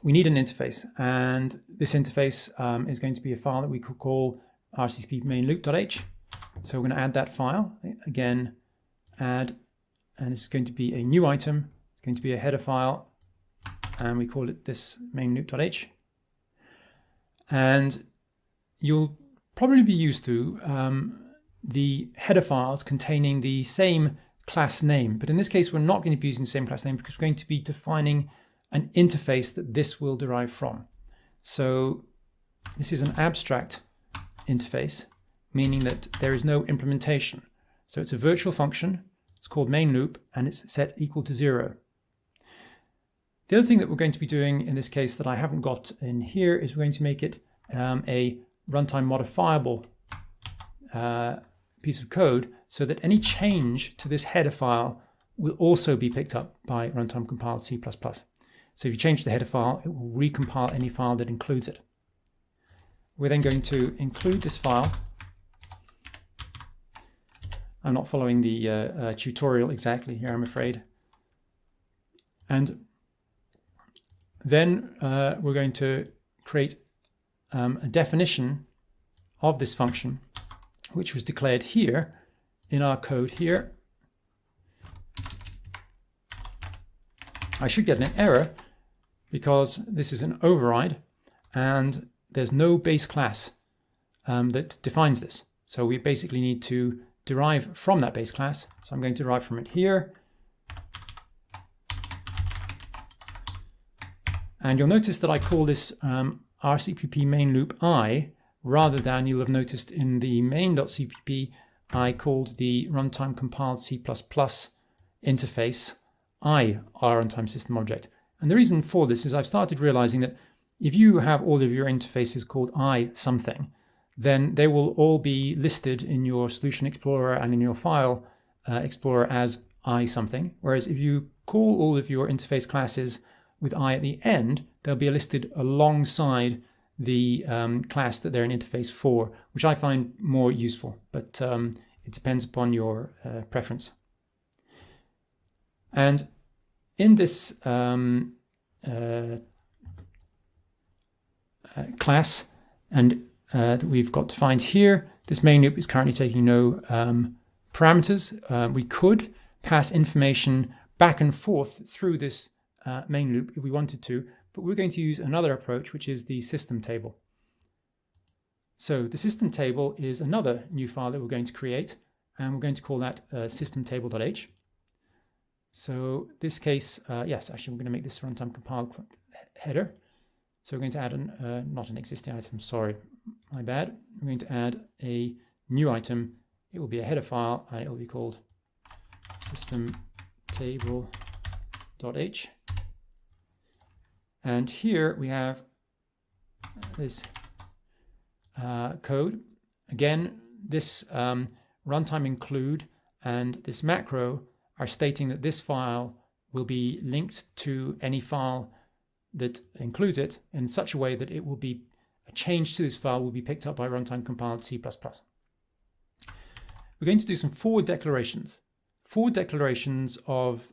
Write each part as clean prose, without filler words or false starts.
we need an interface, and this interface is going to be a file that we could call RCP main loop.h. So we're going to add that file. Again, add, and it's going to be a new item. It's going to be a header file, and we call it this main loop.h. And you'll probably be used to the header files containing the same class name, but in this case we're not going to be using the same class name because we're going to be defining an interface that this will derive from. So this is an abstract interface, meaning that there is no implementation. So it's a virtual function, it's called main loop, and it's set equal to 0. The other thing that we're going to be doing in this case that I haven't got in here is we're going to make it a runtime modifiable piece of code so that any change to this header file will also be picked up by Runtime Compiled C++. So if you change the header file, it will recompile any file that includes it. We're then going to include this file. I'm not following the tutorial exactly here, I'm afraid. And then we're going to create a definition of this function, which was declared here in our code here. I should get an error because this is an override and there's no base class that defines this. So we basically need to derive from that base class. So I'm going to derive from it here. And you'll notice that I call this RCPP main loop I, rather than you'll have noticed in the main.cpp, I called the Runtime Compiled C++ interface I, our runtime system object. And the reason for this is I've started realizing that if you have all of your interfaces called I something, then they will all be listed in your Solution Explorer and in your File Explorer as I something. Whereas if you call all of your interface classes with I at the end, they'll be listed alongside the class that they're an interface for, which I find more useful, but it depends upon your preference. And in this class and that we've got defined here, this main loop is currently taking no parameters. We could pass information back and forth through this main loop if we wanted to, but we're going to use another approach, which is the system table. So the system table is another new file that we're going to create, and we're going to call that systemtable.h. So this case, yes, actually, we're going to make this runtime compiled header. So we're going to add not an existing item, sorry, my bad. We're going to add a new item. It will be a header file, and it will be called systemtable.h. And here we have this code. Again, this runtime include and this macro are stating that this file will be linked to any file that includes it in such a way that it will be a change to this file will be picked up by Runtime Compiled C++. We're going to do some forward declarations. Forward declarations of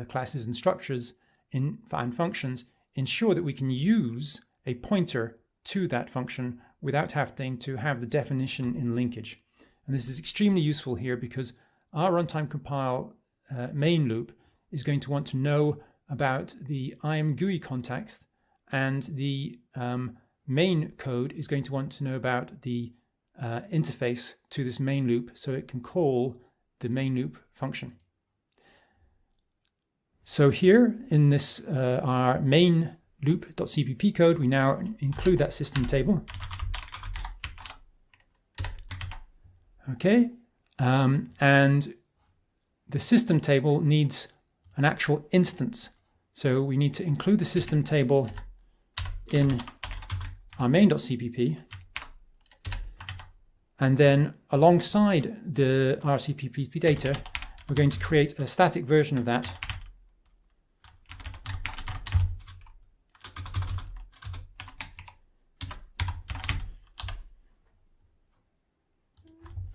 classes and structures and functions ensure that we can use a pointer to that function without having to have the definition in linkage. And this is extremely useful here because our runtime compile main loop is going to want to know about the ImGui context, and the main code is going to want to know about the interface to this main loop so it can call the main loop function. So here in this our main loop.cpp code, we now include that system table. Okay, and the system table needs an actual instance. So we need to include the system table in our main.cpp. And then alongside the RCPP data, we're going to create a static version of that.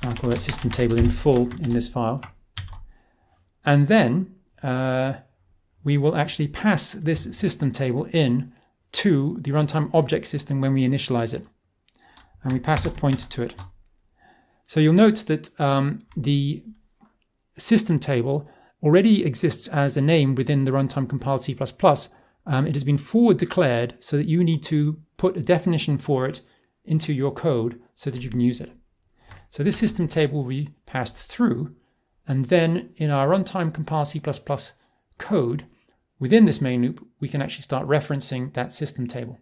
I'll call that system table in full in this file. And then we will actually pass this system table in to the runtime object system when we initialize it, and we pass a pointer to it. So you'll note that the system table already exists as a name within the Runtime Compiled C++. It has been forward declared so that you need to put a definition for it into your code so that you can use it. So this system table will be passed through, and then in our Runtime Compiled C++ code, within this main loop, we can actually start referencing that system table.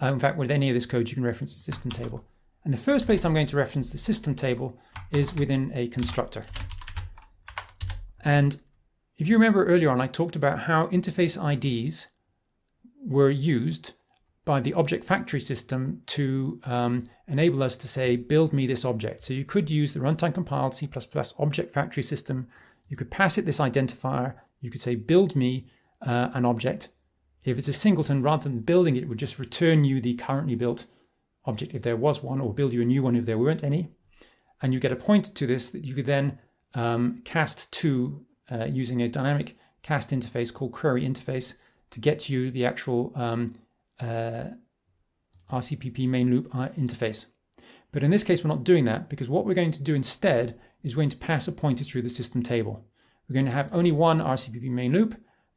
In fact, with any of this code, you can reference the system table. And the first place I'm going to reference the system table is within a constructor. And if you remember earlier on, I talked about how interface IDs were used by the object factory system to enable us to say, build me this object. So you could use the Runtime Compiled C++ object factory system. You could pass it this identifier. You could say, build me an object. If it's a singleton, rather than building it, it would just return you the currently built object if there was one, or build you a new one if there weren't any. And you get a pointer to this that you could then cast to using a dynamic cast interface called query interface to get you the actual RCPP main loop interface. But in this case, we're not doing that, because what we're going to do instead is we're going to pass a pointer through the system table. We're going to have only one RCPP main loop.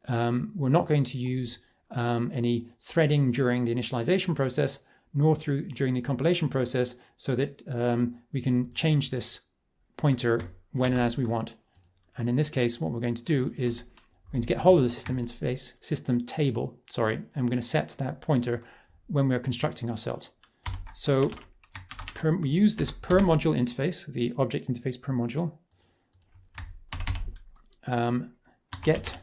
We're not going to use any threading during the initialization process, nor during the compilation process, so that we can change this pointer when and as we want. And in this case, what we're going to do is we're going to get hold of the system table, and we're going to set that pointer when we're constructing ourselves. So we use this per module interface, the object interface per module. Get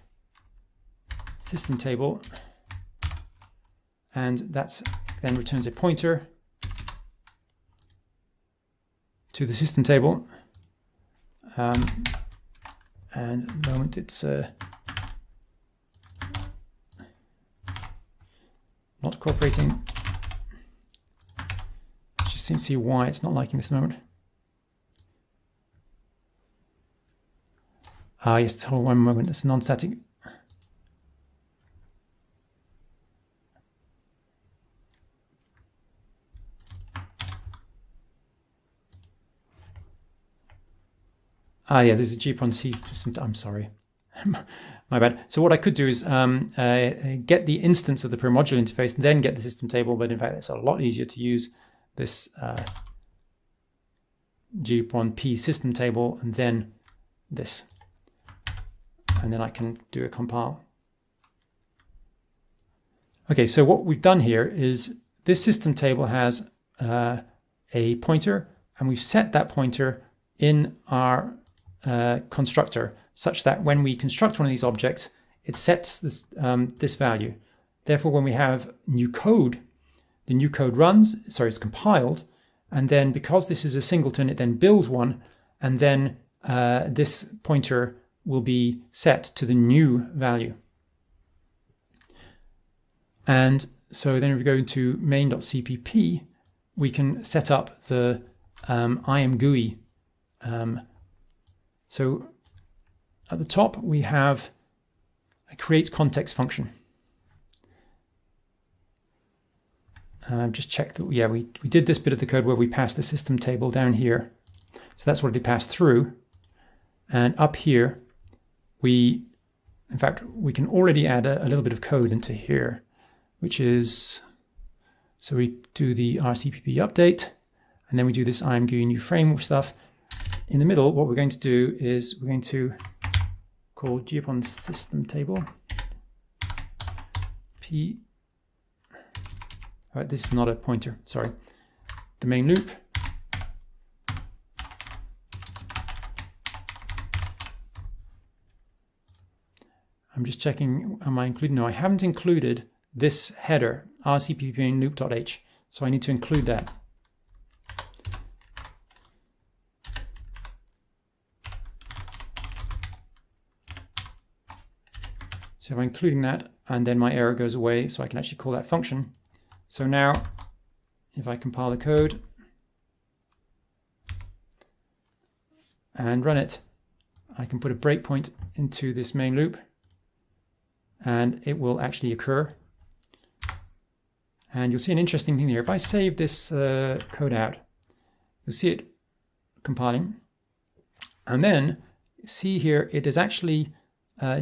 system table, and that's then returns a pointer to the system table. And at the moment it's not cooperating. Just seems to see why it's not liking this moment. Yes, hold on one moment, it's non-static. Yeah, there's a GPON C. I'm sorry, my bad. So what I could do is get the instance of the per module interface and then get the system table. But in fact, it's a lot easier to use this GPON P system table and then this, and then I can do a compile. Okay, so what we've done here is this system table has a pointer, and we've set that pointer in our constructor such that when we construct one of these objects, it sets this, this value. Therefore, when we have new code, the new code runs, it's compiled, and then because this is a singleton, it then builds one, and then this pointer will be set to the new value. And so then if we go into main.cpp, we can set up the ImGui. So at the top, we have a create context function. Just check that, yeah, we did this bit of the code where we passed the system table down here. So that's what it passed through. And up here, in fact, we can already add a little bit of code into here, which is, so we do the RCPP update, and then we do this ImGui new framework stuff. In the middle, what we're going to do is we're going to call GPON system table P. All right, this is not a pointer, sorry. The main loop. I'm just checking, am I including? No, I haven't included this header, RCPP main loop.h, so I need to include that. So I'm including that, and then my error goes away, so I can actually call that function. So now, if I compile the code and run it, I can put a breakpoint into this main loop, and it will actually occur. And you'll see an interesting thing here. If I save this code out, you'll see it compiling. And then see here, it has actually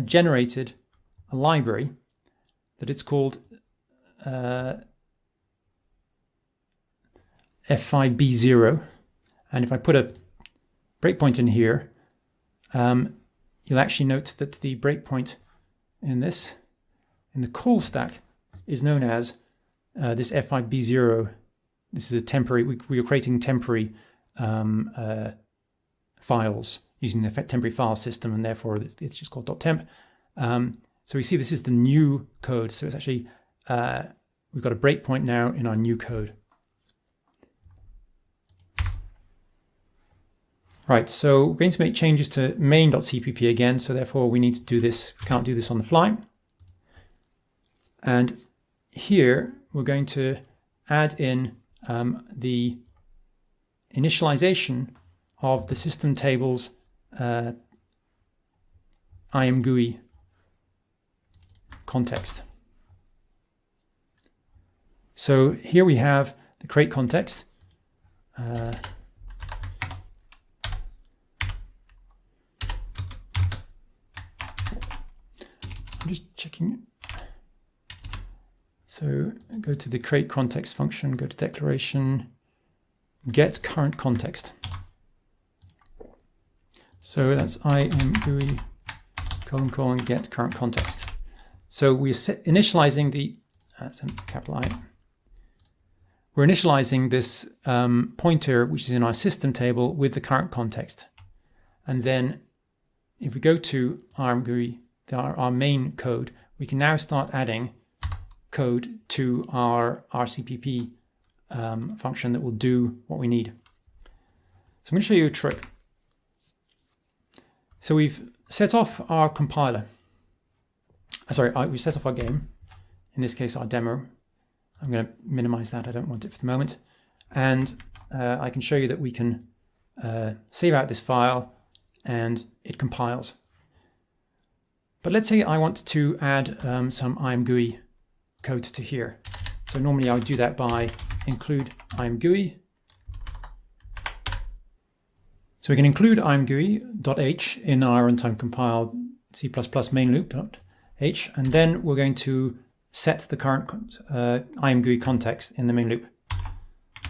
generated a library that it's called F5B0. And if I put a breakpoint in here, you'll actually note that the breakpoint in the call stack is known as this F5B0. This is a temporary, we are creating temporary files using the temporary file system, and therefore it's just called .temp. So we see this is the new code. So it's actually, we've got a breakpoint now in our new code. Right, so we're going to make changes to main.cpp again, so therefore we need to do this, we can't do this on the fly. And here we're going to add in the initialization of the system table's ImGui context. So here we have the create context. I'm just checking. So go to the create context function, go to declaration, get current context. So that's ImGui : get current context. So we're initializing the, that's a capital I. We're initializing this pointer, which is in our system table, with the current context. And then if we go to ImGui, our main code, we can now start adding code to our RCPP function that will do what we need. So I'm going to show you a trick. So we've set off our compiler. We set off our game, in this case our demo. I'm going to minimize that, I don't want it for the moment. And I can show you that we can save out this file and it compiles. But let's say I want to add some ImGui code to here. So normally I would do that by include ImGui. So we can include ImGui.h in our Runtime Compiled C++ main loop.h, and then we're going to set the current ImGui context in the main loop.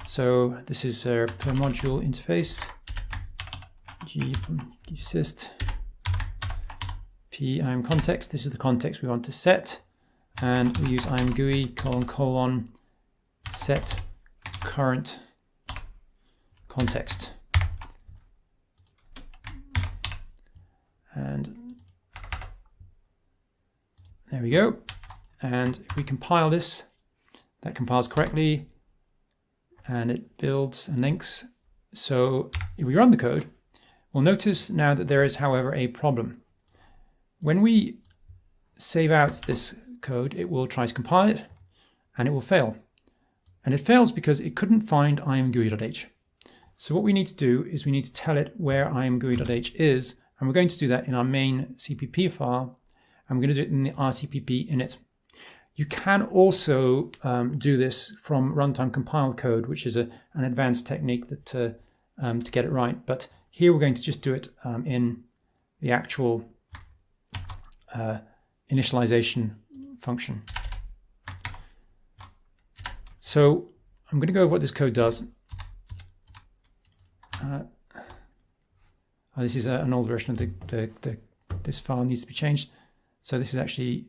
So this is per module interface, gsysd p im context. This is the context we want to set, and we use ImGui : set current context. And there we go. And if we compile this, that compiles correctly and it builds and links. So if we run the code, we'll notice now that there is, however, a problem. When we save out this code, it will try to compile it and it will fail. And it fails because it couldn't find imgui.h. So what we need to do is we need to tell it where imgui.h is, and we're going to do that in our main CPP file, and we're going to do it in the RCPP init. You can also do this from runtime compiled code, which is an advanced technique that to get it right. But here we're going to just do it in the actual initialization function. So I'm going to go over what this code does. This is an old version of this file needs to be changed. So this is actually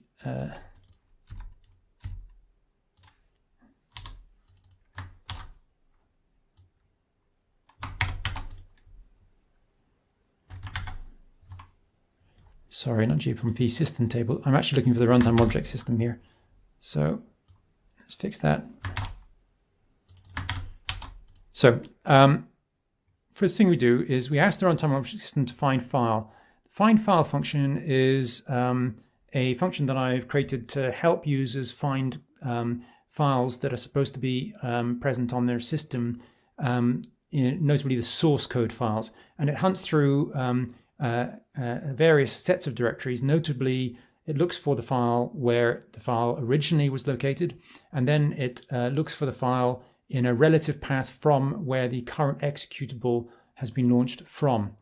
sorry, not GPMP system table. I'm actually looking for the runtime object system here. So let's fix that. So first thing we do is we ask the runtime object system to find file. The find file function is a function that I've created to help users find files that are supposed to be present on their system, notably the source code files. And it hunts through various sets of directories. Notably, it looks for the file where the file originally was located, and then it looks for the file in a relative path from where the current executable has been launched from.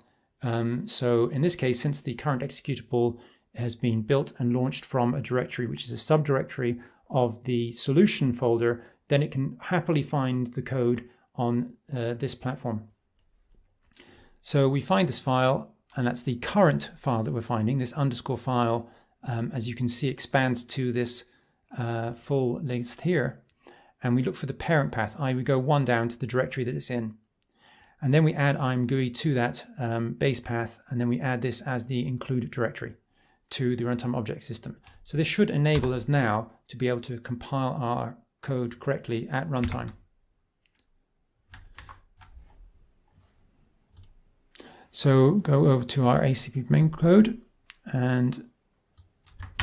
So in this case, since the current executable has been built and launched from a directory which is a subdirectory of the solution folder, then it can happily find the code on this platform. So we find this file, and that's the current file that we're finding. This underscore file, as you can see, expands to this full list here. And we look for the parent path, we go one down to the directory that it's in. And then we add ImGui to that base path, and then we add this as the include directory to the runtime object system. So this should enable us now to be able to compile our code correctly at runtime. So go over to our ACP main code, and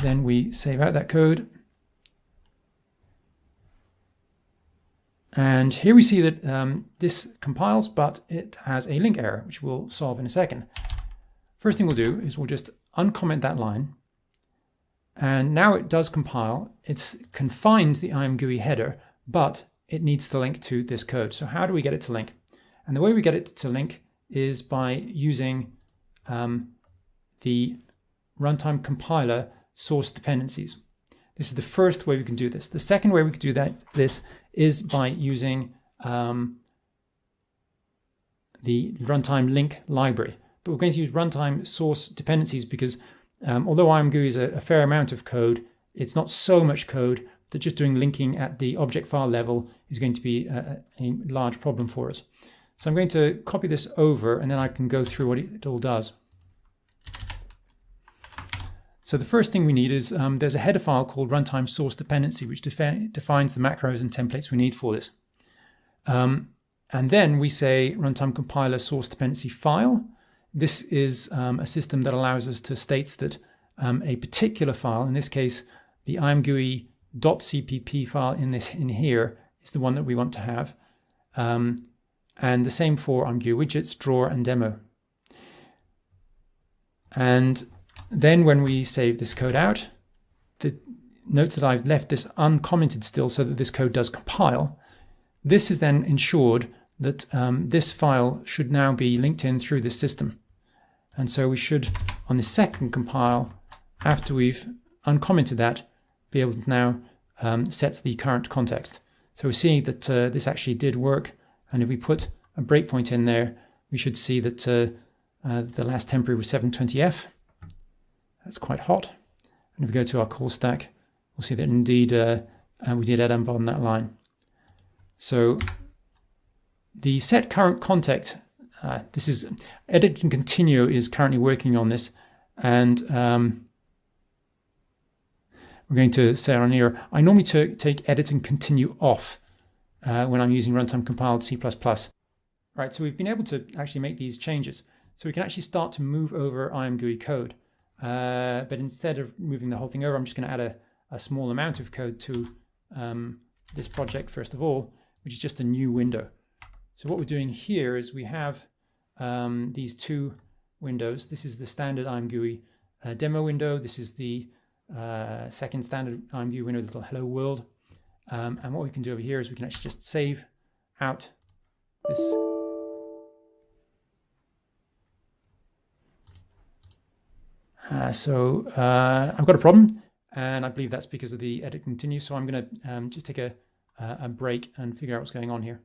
then we save out that code. And here we see that this compiles, but it has a link error, which we'll solve in a second. First thing we'll do is we'll just uncomment that line. And now it does compile. It's confined the ImGui header, but it needs to link to this code. So how do we get it to link? And the way we get it to link is by using the runtime compiler source dependencies. This is the first way we can do this. The second way we can do this is by using the runtime link library. But we're going to use runtime source dependencies because although ImGui is a fair amount of code, it's not so much code that just doing linking at the object file level is going to be a large problem for us. So I'm going to copy this over, and then I can go through what it all does. So the first thing we need is there's a header file called runtime source dependency, which defines the macros and templates we need for this. And then we say runtime compiler source dependency file. This is a system that allows us to state that a particular file, in this case, the imgui.cpp file in here is the one that we want to have. And the same for ImGui widgets, drawer, and demo. And then when we save this code out, note that I've left this uncommented still so that this code does compile. This is then ensured that this file should now be linked in through this system. And so we should, on the second compile, after we've uncommented that, be able to now set the current context. So we're seeing that this actually did work. And if we put a breakpoint in there, we should see that the last temporary was 720F. That's quite hot. And if we go to our call stack, we'll see that indeed we did add on that line. So the set current context, this is edit and continue is currently working on this, and we're going to say on here, I normally take edit and continue off when I'm using Runtime Compiled C++. Right, so we've been able to actually make these changes. So we can actually start to move over ImGui code. But instead of moving the whole thing over, I'm just going to add a small amount of code to this project first of all, which is just a new window. So what we're doing here is we have these two windows. This is the standard ImGui demo window. This is the second standard ImGui window, little hello world. And what we can do over here is we can actually just save out this. So I've got a problem, and I believe that's because of the edit continue. So I'm going to just take a break and figure out what's going on here.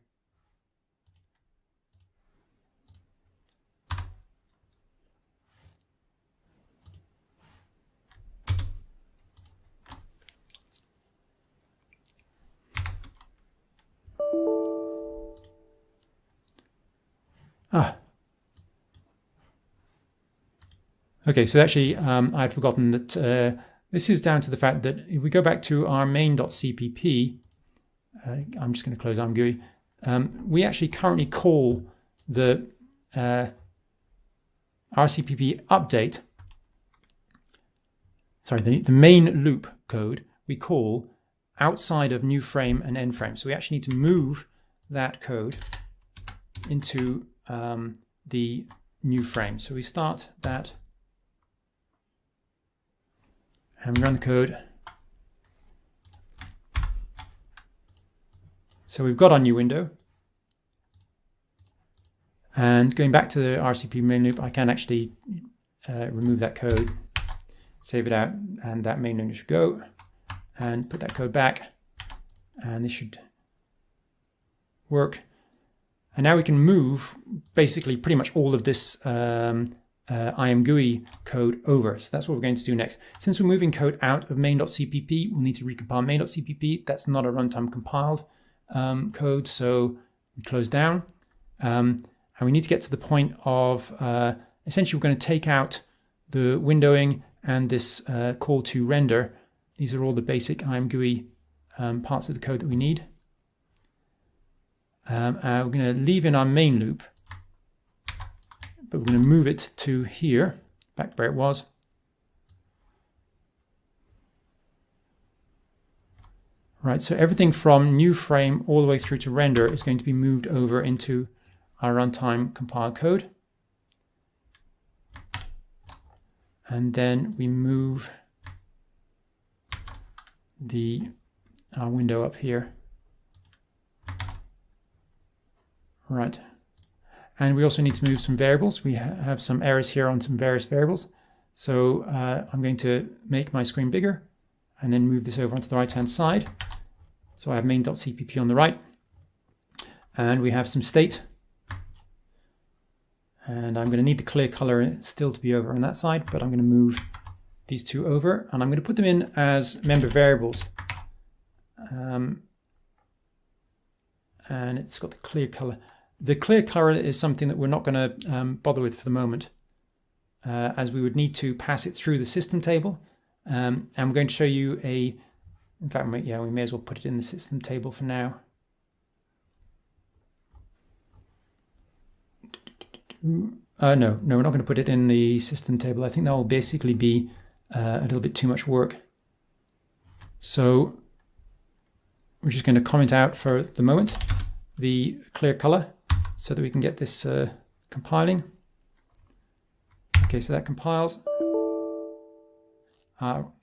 Okay, so actually I had forgotten that this is down to the fact that if we go back to our main.cpp, I'm just going to close ImGui, we actually currently call the RCPP update, sorry, the main loop code we call outside of new frame and end frame. So we actually need to move that code into the new frame. So we start that. and we run the code. So we've got our new window. And going back to the RCP main loop, I can actually remove that code, save it out, and that main loop should go, and put that code back, and this should work. And now we can move basically pretty much all of this ImGui code over. So that's what we're going to do next. Since we're moving code out of main.cpp, we'll need to recompile main.cpp. That's not a runtime compiled code, so we close down. And we need to get to the point of essentially we're going to take out the windowing and this call to render. These are all the basic ImGui parts of the code that we need. We're going to leave in our main loop, but we're going to move it to here, back where it was. Right, so everything from new frame all the way through to render is going to be moved over into our runtime compiled code. And then we move our window up here. Right. And we also need to move some variables. We have some errors here on some various variables. So I'm going to make my screen bigger and then move this over onto the right-hand side. So I have main.cpp on the right. And we have some state. And I'm going to need the clear color still to be over on that side, but I'm going to move these two over, and I'm going to put them in as member variables. And it's got the clear color. The clear color is something that we're not going to bother with for the moment, as we would need to pass it through the system table. And we're going to show you in fact, yeah, we may as well put it in the system table for now. No, we're not going to put it in the system table. I think that will basically be a little bit too much work. So we're just going to comment out for the moment the clear color so that we can get this compiling. Okay, so that compiles.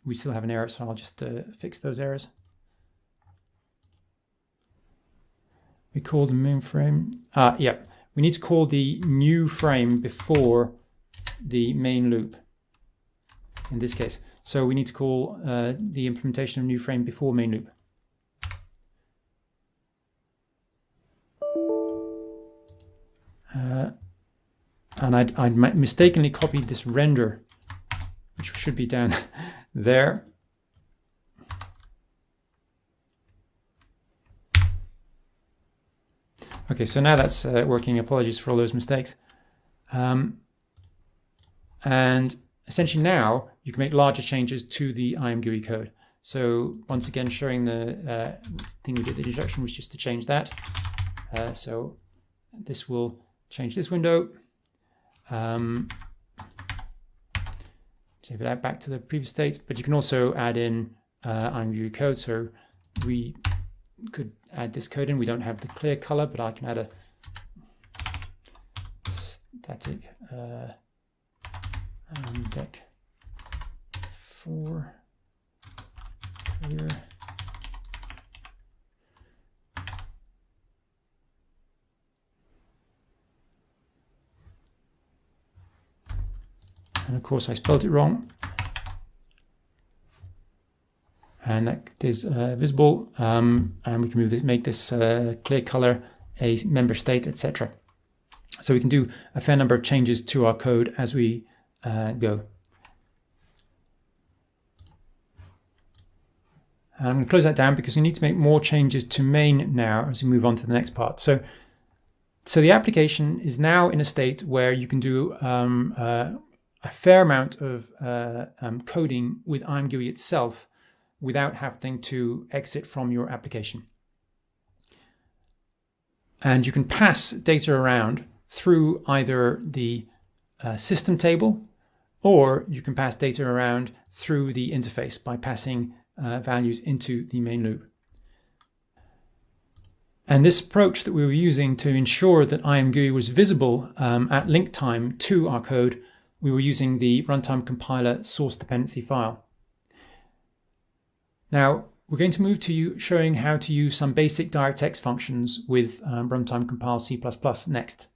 We still have an error, so I'll just fix those errors. We call the main frame. Yeah. We need to call the new frame before the main loop in this case. So we need to call the implementation of new frame before main loop. And I'd mistakenly copied this render, which should be down there. Okay, so now that's working. Apologies for all those mistakes. And essentially now you can make larger changes to the ImGui code. So once again, showing the thing we did at the introduction was just to change that. So this will change this window. Save it out back to the previous state, but you can also add in ImGui code. So we could add this code in. We don't have the clear color, but I can add a static deck for clear. And of course I spelled it wrong. And that is visible, and we can make this clear color a member state, etc. So we can do a fair number of changes to our code as we go. And I'm going to close that down because we need to make more changes to main now as we move on to the next part. So the application is now in a state where you can do a fair amount of coding with ImGui itself without having to exit from your application. And you can pass data around through either the system table, or you can pass data around through the interface by passing values into the main loop. And this approach that we were using to ensure that ImGui was visible at link time to our code, we were using the runtime compiler source dependency file. Now, we're going to move to showing how to use some basic DirectX functions with Runtime Compiled C++ next.